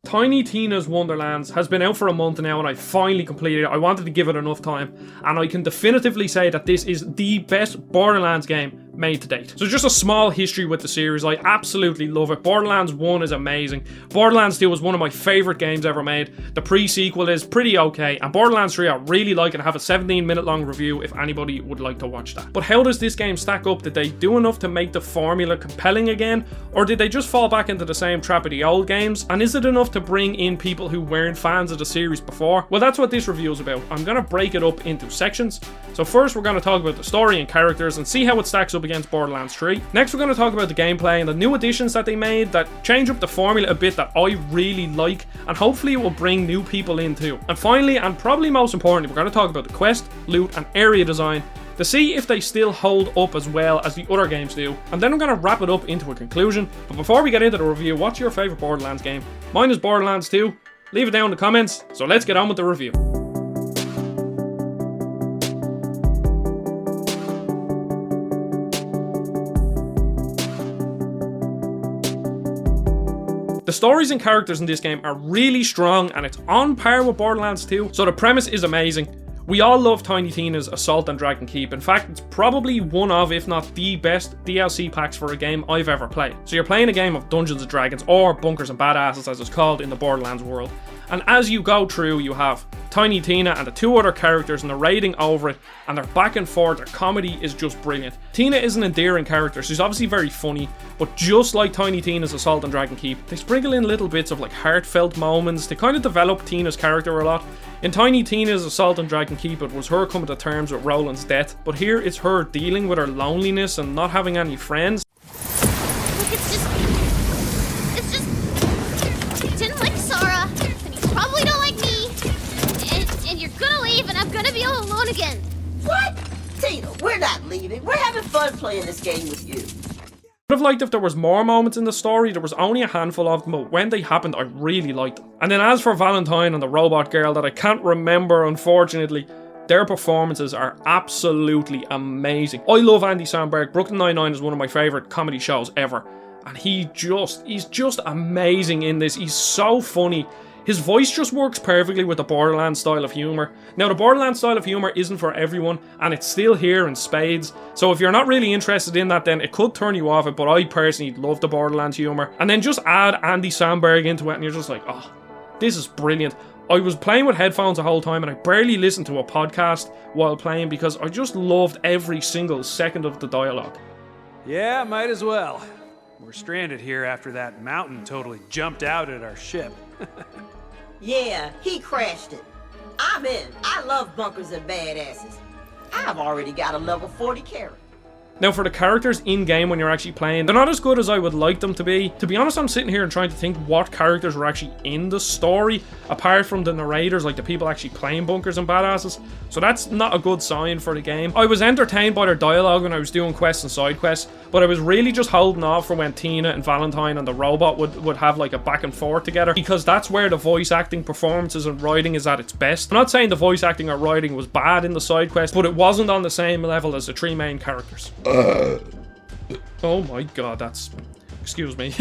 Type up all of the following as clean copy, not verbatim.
Tiny Tina's Wonderlands has been out for a month now and I finally completed it. I wanted to give it enough time and I can definitively say that this is the best Borderlands game made to date. So just a small history with the series, I absolutely love it. Borderlands 1 is amazing. Borderlands 2 was one of my favourite games ever made. The pre-sequel is pretty okay, and Borderlands 3 I really like and have a 17-minute long review if anybody would like to watch that. But how does this game stack up? Did they do enough to make the formula compelling again, or did they just fall back into the same trap of the old games? And is it enough to bring in people who weren't fans of the series before? Well, that's what this review is about. I'm going to break it up into sections. So first we're going to talk about the story and characters and see how it stacks up against Borderlands 3. Next we're going to talk about the gameplay and the new additions that they made that change up the formula a bit that I really like, and hopefully it will bring new people in too. And finally, and probably most importantly, we're going to talk about the quest, loot and area design to see if they still hold up as well as the other games do. And then I'm going to wrap it up into a conclusion. But before we get into the review, what's your favourite Borderlands game? Mine is Borderlands 2. Leave it down in the comments. So let's get on with the review. The stories and characters in this game are really strong and it's on par with Borderlands 2, so the premise is amazing. We all love Tiny Tina's Assault on Dragon Keep. In fact, it's probably one of, if not the best DLC packs for a game I've ever played. So you're playing a game of Dungeons and Dragons, or Bunkers and Badasses as it's called in the Borderlands world. And as you go through, you have Tiny Tina and the two other characters narrating over it, and their back and forth, their comedy is just brilliant. Tina is an endearing character, she's obviously very funny, but just like Tiny Tina's Assault on Dragon Keep, they sprinkle in little bits of like heartfelt moments to kind of develop Tina's character a lot. In Tiny Tina's Assault on Dragon Keep, it was her coming to terms with Roland's death, but here it's her dealing with her loneliness and not having any friends. Look, it's just, he didn't like Sara, and he probably don't like me, and you're gonna leave, and I'm gonna be all alone again. What? Tina, we're not leaving. We're having fun playing this game with you. I would have liked if there was more moments in the story. There was only a handful of them, but when they happened I really liked them. And then as for Valentine and the robot girl that I can't remember unfortunately, their performances are absolutely amazing. I love Andy Samberg. Brooklyn Nine-Nine is one of my favourite comedy shows ever, and he's just amazing in this. He's so funny. His voice just works perfectly with the Borderlands style of humour. Now, the Borderlands style of humour isn't for everyone, and it's still here in spades. So if you're not really interested in that, then it could turn you off it, but I personally love the Borderlands humour. And then just add Andy Samberg into it, and you're just like, oh, this is brilliant. I was playing with headphones the whole time, and I barely listened to a podcast while playing because I just loved every single second of the dialogue. Yeah, might as well. We're stranded here after that mountain totally jumped out at our ship. Yeah, he crashed it. I'm in. I love bunkers and badasses. I've already got a level 40 character. Now for the characters in-game when you're actually playing, they're not as good as I would like them to be. To be honest, I'm sitting here and trying to think what characters were actually in the story, apart from the narrators, like the people actually playing Bunkers and Badasses. So that's not a good sign for the game. I was entertained by their dialogue when I was doing quests and side quests, but I was really just holding off for when Tina and Valentine and the robot would have like a back and forth together, because that's where the voice acting, performances and writing is at its best. I'm not saying the voice acting or writing was bad in the side quest, but it wasn't on the same level as the three main characters. Oh my god, that's... excuse me.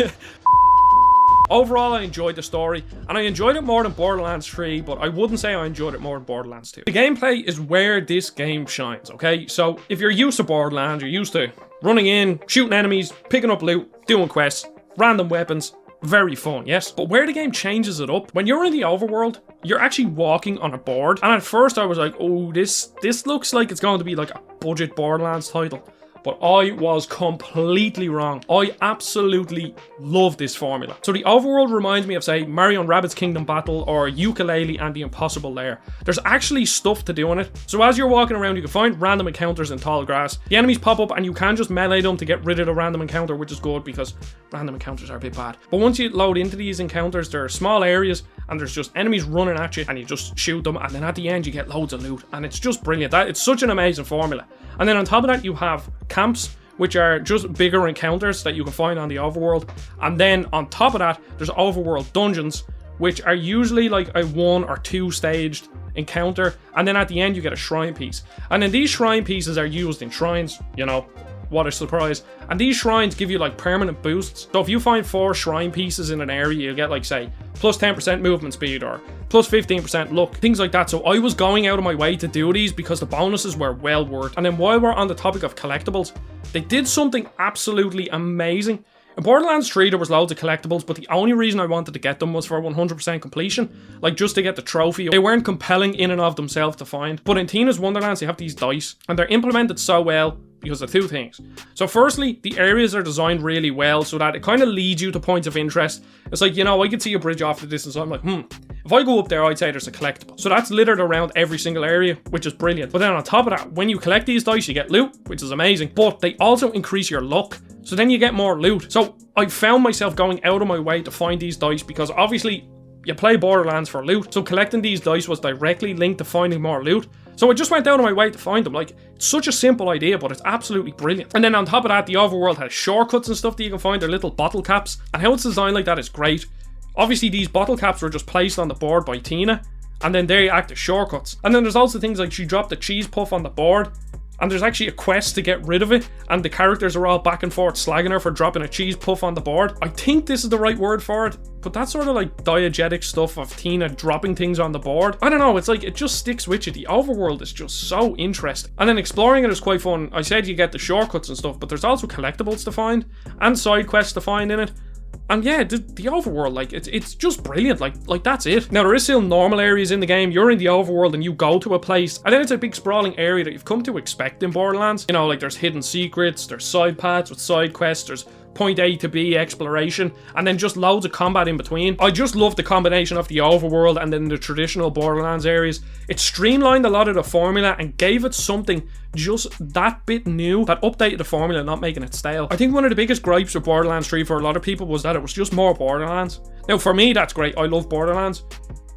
Overall, I enjoyed the story, and I enjoyed it more than Borderlands 3, but I wouldn't say I enjoyed it more than Borderlands 2. The gameplay is where this game shines, okay? So, if you're used to Borderlands, you're used to running in, shooting enemies, picking up loot, doing quests, random weapons, very fun, yes? But where the game changes it up, when you're in the overworld, you're actually walking on a board, and at first I was like, oh, this looks like it's going to be like a budget Borderlands title. But I was completely wrong. I absolutely love this formula. So the overworld reminds me of, say, Mario and Rabbids Kingdom Battle or Yooka-Laylee and the Impossible Lair. There's actually stuff to do in it. So as you're walking around, you can find random encounters in tall grass. The enemies pop up and you can just melee them to get rid of the random encounter, which is good because random encounters are a bit bad. But once you load into these encounters, there are small areas and there's just enemies running at you and you just shoot them, and then at the end you get loads of loot, and it's just brilliant. It's such an amazing formula. And then on top of that you have camps, which are just bigger encounters that you can find on the overworld. And then on top of that, there's overworld dungeons, which are usually like a 1 or 2 staged encounter. And then at the end, you get a shrine piece. And then these shrine pieces are used in shrines, you know, what a surprise. And these shrines give you like permanent boosts. So if you find 4 shrine pieces in an area, you'll get like, say, plus 10% movement speed or plus 15% luck, things like that. So I was going out of my way to do these because the bonuses were well worth. And then while we're on the topic of collectibles, they did something absolutely amazing. In Borderlands 3 there was loads of collectibles, but the only reason I wanted to get them was for 100% completion, like just to get the trophy. They weren't compelling in and of themselves to find. But in Tina's Wonderlands they have these dice, and they're implemented so well because of 2 things. So firstly, the areas are designed really well so that it kind of leads you to points of interest. It's like, you know, I can see a bridge off the distance, so I'm like, if I go up there, I'd say there's a collectible. So that's littered around every single area, which is brilliant. But then on top of that, when you collect these dice, you get loot, which is amazing. But they also increase your luck. So then you get more loot. So I found myself going out of my way to find these dice because obviously you play Borderlands for loot. So collecting these dice was directly linked to finding more loot. So I just went out of my way to find them. Like, it's such a simple idea, but it's absolutely brilliant. And then on top of that, the overworld has shortcuts and stuff that you can find. They're little bottle caps. And how it's designed like that is great. Obviously, these bottle caps were just placed on the board by Tina, and then they act as shortcuts. And then there's also things like she dropped a cheese puff on the board, and there's actually a quest to get rid of it, and the characters are all back and forth slagging her for dropping a cheese puff on the board. I think this is the right word for it, but that's sort of like diegetic stuff of Tina dropping things on the board. I don't know, it's like it just sticks with you. The overworld is just so interesting. And then exploring it is quite fun. I said you get the shortcuts and stuff, but there's also collectibles to find, and side quests to find in it. And yeah, the overworld, like, it's just brilliant, like that's it. Now, there is still normal areas in the game. You're in the overworld and you go to a place, and then it's a big sprawling area that you've come to expect in Borderlands. You know, like there's hidden secrets, there's side paths with side quests, there's point A to B exploration, and then just loads of combat in between. I just love the combination of the overworld and then the traditional Borderlands areas. It streamlined a lot of the formula and gave it something just that bit new that updated the formula, not making it stale. I think one of the biggest gripes with Borderlands 3 for a lot of people was that it was just more Borderlands. Now for me that's great, I love Borderlands,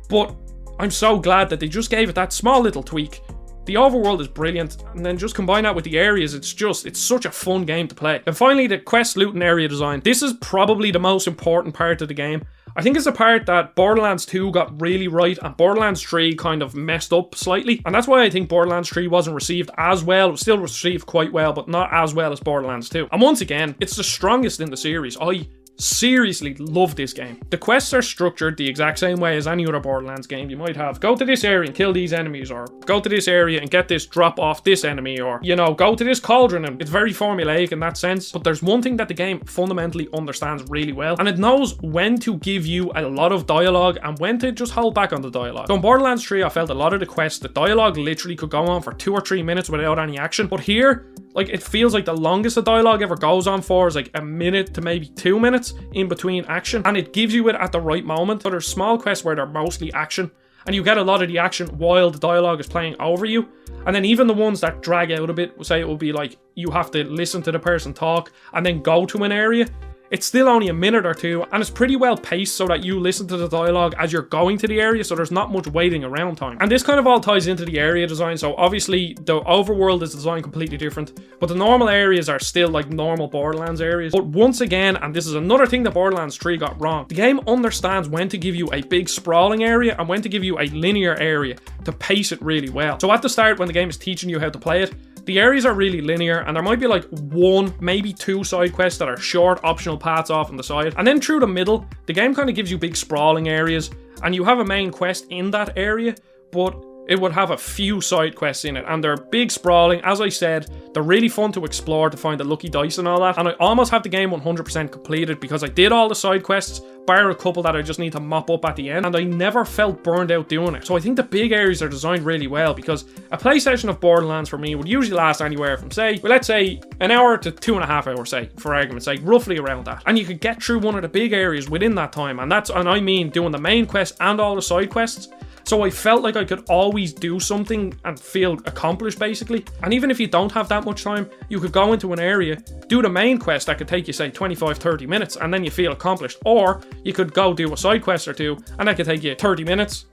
but I'm so glad that they just gave it that small little tweak. The overworld is brilliant, and then just combine that with the areas, it's such a fun game to play. And finally, the quest, loot, and area design. This is probably the most important part of the game. I think it's the part that Borderlands 2 got really right, and Borderlands 3 kind of messed up slightly. And that's why I think Borderlands 3 wasn't received as well. It was still received quite well, but not as well as Borderlands 2. And once again, it's the strongest in the series. I seriously love this game. The quests are structured the exact same way as any other Borderlands game. You might have go to this area and kill these enemies, or go to this area and get this drop off this enemy, or, you know, go to this cauldron, and it's very formulaic in that sense. But there's one thing that the game fundamentally understands really well, and it knows when to give you a lot of dialogue and when to just hold back on the dialogue. So in Borderlands 3 I felt a lot of the quests, the dialogue literally could go on for 2 or 3 minutes without any action, but here, like, it feels like the longest a dialogue ever goes on for is like a minute to maybe 2 minutes in between action, and it gives you it at the right moment. So there's small quests where they're mostly action, and you get a lot of the action while the dialogue is playing over you. And then even the ones that drag out a bit, say it will be like you have to listen to the person talk and then go to an area. It's still only a minute or 2, and it's pretty well paced so that you listen to the dialogue as you're going to the area, so there's not much waiting around time. And this kind of all ties into the area design. So obviously the overworld is designed completely different, but the normal areas are still like normal Borderlands areas. But once again, and this is another thing that Borderlands 3 got wrong, the game understands when to give you a big sprawling area and when to give you a linear area to pace it really well. So at the start, when the game is teaching you how to play it, the areas are really linear, and there might be like 1, maybe 2 side quests that are short optional paths off on the side. And then through the middle, the game kind of gives you big sprawling areas, and you have a main quest in that area, but it would have a few side quests in it, and they're big sprawling. As I said, they're really fun to explore, to find the lucky dice and all that. And I almost have the game 100% completed because I did all the side quests, bar a couple that I just need to mop up at the end, and I never felt burned out doing it. So I think the big areas are designed really well, because a play session of Borderlands for me would usually last anywhere from, say, well, let's say an hour to 2.5 hours, say, for argument's sake, roughly around that. And you could get through one of the big areas within that time, and I mean doing the main quest and all the side quests. So I felt like I could always do something and feel accomplished, basically. And even if you don't have that much time, you could go into an area, do the main quest that could take you, say, 25-30 minutes, and then you feel accomplished. Or you could go do a side quest or 2, and that could take you 30 minutes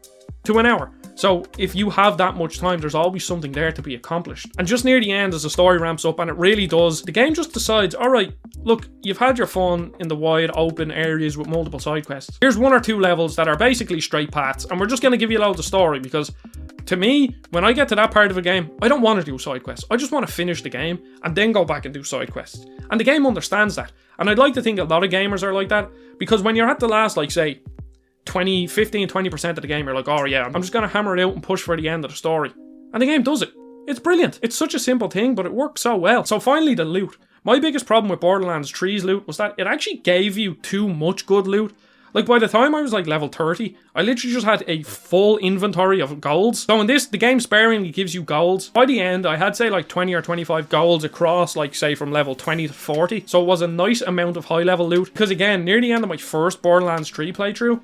to an hour. So if you have that much time, there's always something there to be accomplished. And just near the end, as the story ramps up, and it really does, the game just decides, alright, look, you've had your fun in the wide open areas with multiple side quests. Here's 1 or 2 levels that are basically straight paths, and we're just going to give you loads of story, because To me, when I get to that part of a game, I don't want to do side quests. I just want to finish the game and then go back and do side quests. And the game understands that. And I'd like to think a lot of gamers are like that, because when you're at the last, like, say, 15-20% of the game, you're like, oh yeah, I'm just going to hammer it out and push for the end of the story. And the game does it. It's brilliant. It's such a simple thing, but it works so well. So finally, the loot. My biggest problem with Borderlands 3's loot was that it actually gave you too much good loot. Like, by the time I was like level 30, I literally just had a full inventory of golds. So in this, the game sparingly gives you golds. By the end, I had, say, like 20 or 25 golds across, like, say, from level 20 to 40. So it was a nice amount of high-level loot. Because again, near the end of my first Borderlands 3 playthrough,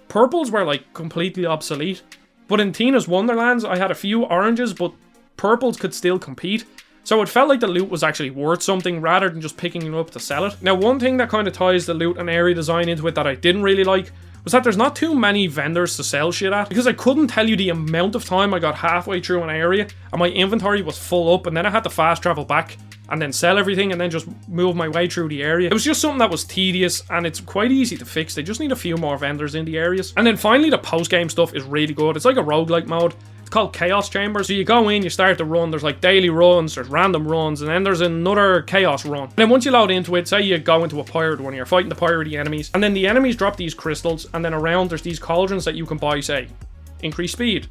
purples were, like, completely obsolete. But in Tina's Wonderlands, I had a few oranges, but purples could still compete. So it felt like the loot was actually worth something rather than just picking it up to sell it. Now, one thing that kind of ties the loot and area design into it that I didn't really like was that there's not too many vendors to sell shit at, because I couldn't tell you the amount of time I got halfway through an area and my inventory was full up, and then I had to fast travel back and then sell everything and then just move my way through the area. It was just something that was tedious, and it's quite easy to fix. They just need a few more vendors in the areas. And then finally, the post-game stuff is really good. It's like a roguelike mode. It's called Chaos Chamber. So you go in, you start the run, there's like daily runs, there's random runs, and then there's another chaos run. And then once you load into it, say you go into a pirate one, you're fighting the piratey enemies, and then the enemies drop these crystals, and then around there's these cauldrons that you can buy, say, increased speed,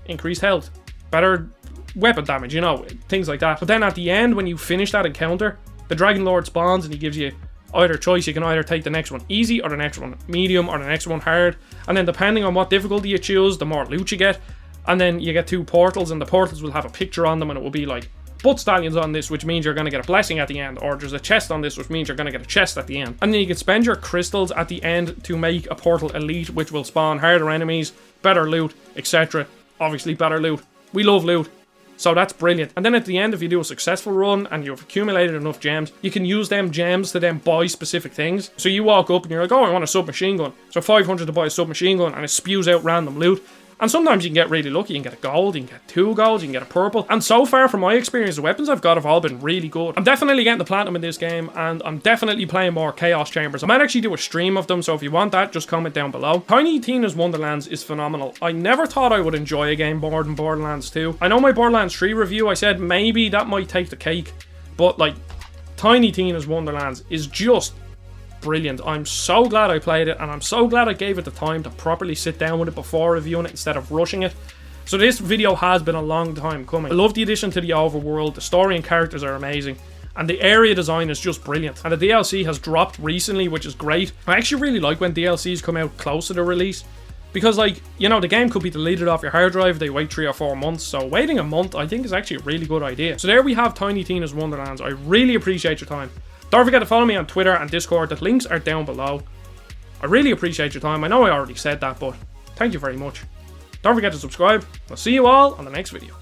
increased health, better weapon damage, you know, things like that. But then at the end, when you finish that encounter, the Dragon Lord spawns and he gives you either choice. You can either take the next one easy or the next one medium or the next one hard, and then depending on what difficulty you choose, the more loot you get. And then you get 2 portals, and the portals will have a picture on them, and it will be like butt stallions on this, which means you're going to get a blessing at the end, or there's a chest on this, which means you're going to get a chest at the end. And then you can spend your crystals at the end to make a portal elite, which will spawn harder enemies, better loot, etc. Obviously better loot. We love loot. So that's brilliant. And then at the end, if you do a successful run and you've accumulated enough gems, you can use them gems to then buy specific things. So you walk up and you're like, oh, I want a submachine gun. So 500 to buy a submachine gun, and it spews out random loot. And sometimes you can get really lucky, you can get a gold, you can get 2 golds, you can get a purple. And so far, from my experience, the weapons I've got have all been really good. I'm definitely getting the platinum in this game, and I'm definitely playing more Chaos Chambers. I might actually do a stream of them, so if you want that, just comment down below. Tiny Tina's Wonderlands is phenomenal. I never thought I would enjoy a game more than Borderlands 2. I know my Borderlands 3 review, I said maybe that might take the cake, but like, Tiny Tina's Wonderlands is just brilliant. I'm so glad I played it, and I'm so glad I gave it the time to properly sit down with it before reviewing it instead of rushing it. So this video has been a long time coming. I love the addition to the overworld. The story and characters are amazing, and the area design is just brilliant. And the DLC has dropped recently, which is great. I actually really like when DLCs come out close to the release, because, like, you know, the game could be deleted off your hard drive. They wait 3 or 4 months, so waiting a month I think is actually a really good idea. So there we have Tiny Tina's Wonderlands. I really appreciate your time. Don't forget to follow me on Twitter and Discord. The links are down below. I really appreciate your time. I know I already said that, but thank you very much. Don't forget to subscribe. I'll see you all on the next video.